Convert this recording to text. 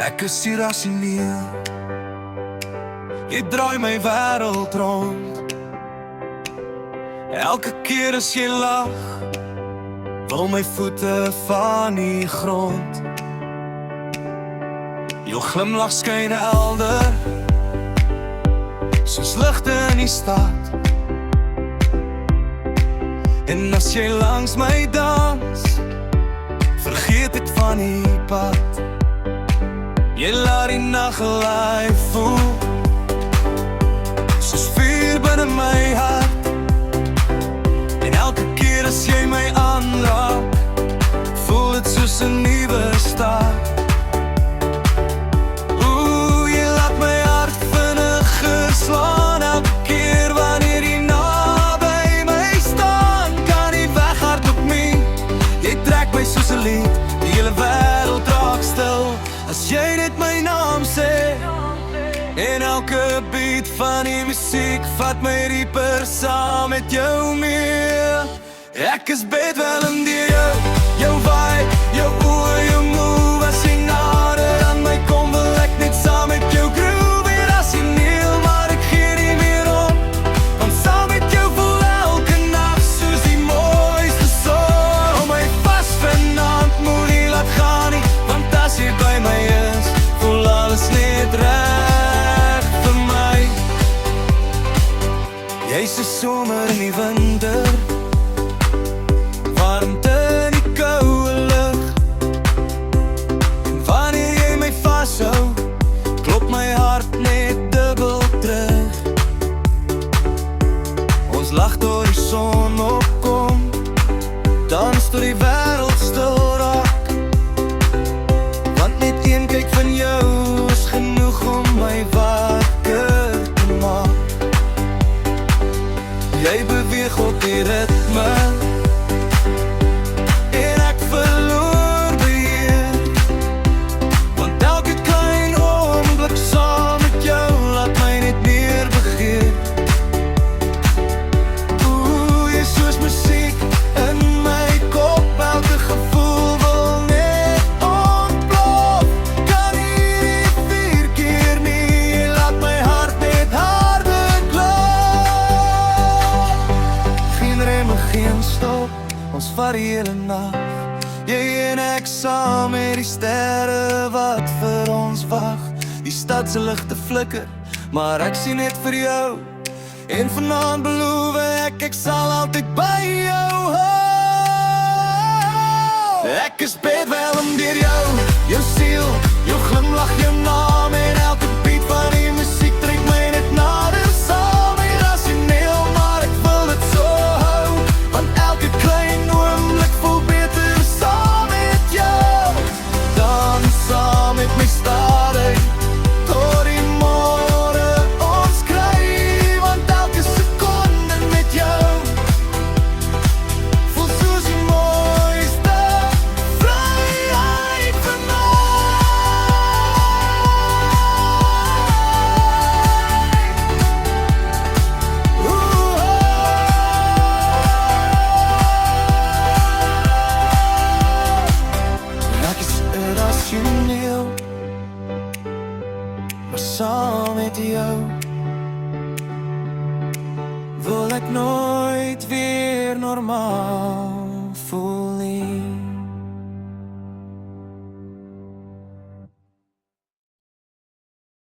Ek is irrasioneel, jy draai my wêreld rond. Elke keer as jy lag, wil my voete van die grond. Jou glimlach skyn helder, soos ligte in die stad. En as jy langs my dans, vergeet ek van die pad. Jy laat die nag alive voel, soos vuur binne my hart. En elke keer as jy my aanraak, voel het soos 'n nuwe start. Oeh, jy laat my hart vinniger slaan. Elke keer wanneer jy naby my staan, kan nie weghardloop nie. Jy trek my soos 'n lied, die hele wêreld raak stil as jy net my naam sê. En elke beat van die musiek vat my dieper saam met jou mee. Ek is bedwelm deur jou, jou vibe, jou oë, jou move. As jy nader aan my kom, wil ek net saam met jou groove. Irrasioneel, maar ek gee nie meer om, want saam met jou voel elke nag soos die mooiste son. Hou my vas vanaand, moet nie laat gaan nie, want as jy by my is, voel alles net reg vir my. Jy's 'n somer in die winter, warmte in die koue lug. En wanneer jy my vashou, klop my hart net dubbel terug. Ons lag tot die son opkom, dans tot die wêreld stil raak. Want net een kyk van jou is genoeg om my wakker te maak. Jy beweeg op die ritme, en ek verloor beheer. Want elke klein oomblik saam met jou laat my net meer begeer. Oeh, jy is soos musiek in my kop. Elke gevoel wil net ontplof. Kan hier nie 4 keer nie, jy laat my hart net harder klop. Geen remme, geen stop, ons vat die hele nag. Jy en ek saam met die sterre wat vir ons wag. Die stad se ligte flikker, maar ek sien net vir jou. En vanaand beloof ek sal altyd by jou hou. Ek is bedwelm deur jou, jou siel, jou glimlach, jou naam. En elke beat van die musiek trek my net nader saam. Irrasioneel, maar ek wil dit so hou, want elke klein oomblik voel beter saam met jou. Dan saam met my stadig tot die môre ons kry. Want elke sekonde met jou voel soos die mooiste vryheid vir my. Ek is irrasioneel, maar saam met jou wil ek nooit weer normaal